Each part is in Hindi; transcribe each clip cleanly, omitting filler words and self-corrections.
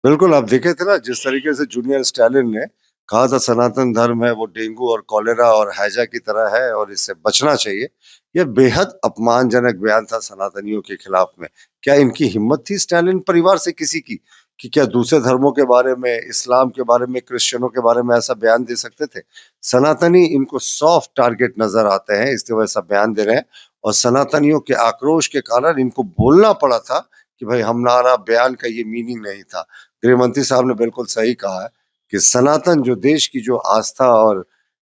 बिल्कुल, आप देखे थे ना जिस तरीके से जूनियर स्टालिन ने कहा था सनातन धर्म है वो डेंगू और कॉलेरा और हैजा की तरह है और इससे बचना चाहिए। यह बेहद अपमानजनक बयान था सनातनियों के खिलाफ में। क्या इनकी हिम्मत थी स्टालिन परिवार से किसी की कि क्या दूसरे धर्मों के बारे में, इस्लाम के बारे में, क्रिश्चियनों के बारे में ऐसा बयान दे सकते थे? सनातनी इनको सॉफ्ट टारगेट नज़र आते हैं इसलिए वो ऐसा बयान दे रहे हैं और सनातनियों के आक्रोश के कारण इनको बोलना पड़ा था कि भाई हमारा बयान का ये मीनिंग नहीं था। गृह मंत्री साहब ने बिल्कुल सही कहा है कि सनातन जो देश की जो आस्था और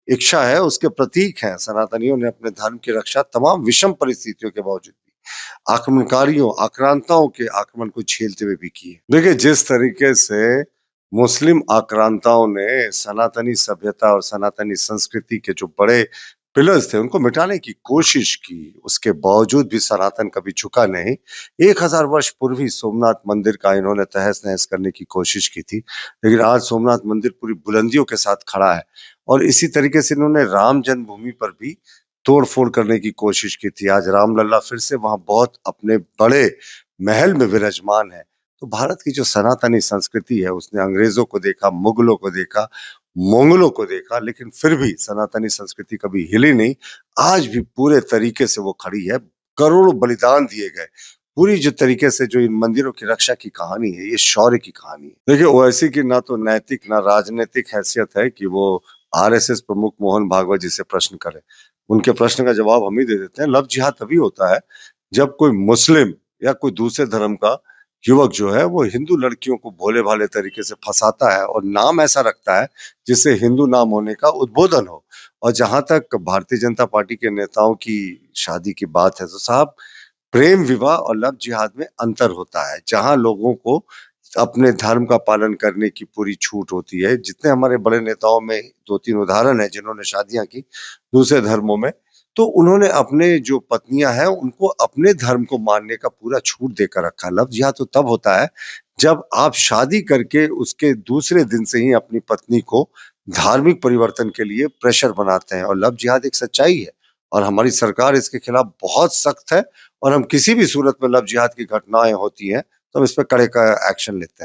इच्छा है उसके प्रतीक हैं। सनातनियों ने अपने धर्म की रक्षा तमाम विषम परिस्थितियों के बावजूद भी आक्रमणकारियों, आक्रांताओं के आक्रमण को झेलते हुए भी की है। देखिए जिस तरीके से मुस्लिम आक्रांताओं ने सनातनी सभ्यता और सनातनी संस्कृति के जो बड़े पिलर्स थे उनको मिटाने की कोशिश की, उसके बावजूद भी सनातन कभी झुका नहीं। 1000 वर्ष पूर्व ही सोमनाथ मंदिर का इन्होंने तहस-नहस करने की कोशिश की थी, लेकिन आज सोमनाथ मंदिर पूरी बुलंदियों के साथ खड़ा है और इसी तरीके से इन्होंने राम जन्मभूमि पर भी तोड़-फोड़ करने की कोशिश की थी। आज रामलला फिर से वहाँ बहुत अपने बड़े महल में विराजमान है। तो भारत की जो सनातनी संस्कृति है उसने अंग्रेजों को देखा, मुगलों को देखा, मंगोलों को देखा, लेकिन फिर भी सनातनी संस्कृति कभी हिली नहीं। आज भी पूरे तरीके से वो खड़ी है। करोड़ों बलिदान दिए गए। पूरी जो तरीके से जो इन मंदिरों की रक्षा की कहानी है, ये शौर्य की कहानी है। देखिए ओवैसी की ना तो नैतिक ना राजनीतिक हैसियत है कि वो आरएसएस प्रमुख मोहन भागवत जी से प्रश्न करें। उनके प्रश्न का जवाब हम ही दे देते हैं। लव जिहाद तभी होता है जब कोई मुस्लिम या कोई दूसरे धर्म का युवक जो है वो हिंदू लड़कियों को भोले-भाले तरीके से फँसाता है और नाम ऐसा रखता है जिससे हिंदू नाम होने का उद्बोधन हो। और जहाँ तक भारतीय जनता पार्टी के नेताओं की शादी की बात है तो साहब प्रेम विवाह और लव जिहाद में अंतर होता है। जहाँ लोगों को अपने धर्म का पालन करने की पूरी छूट होती है। जितने हमारे बड़े नेताओं में 2-3 उदाहरण हैं जिन्होंने शादियाँ की दूसरे धर्मों में, तो उन्होंने अपने जो पत्नियाँ हैं उनको अपने धर्म को मानने का पूरा छूट देकर रखा है। लव जिहाद तो तब होता है जब आप शादी करके उसके दूसरे दिन से ही अपनी पत्नी को धार्मिक परिवर्तन के लिए प्रेशर बनाते हैं और लव जिहाद एक सच्चाई है और हमारी सरकार इसके खिलाफ बहुत सख्त है और हम किसी भी सूरत में लव जिहाद की घटनाएँ होती हैं, तो हम इस पे कड़े का एक्शन लेते हैं।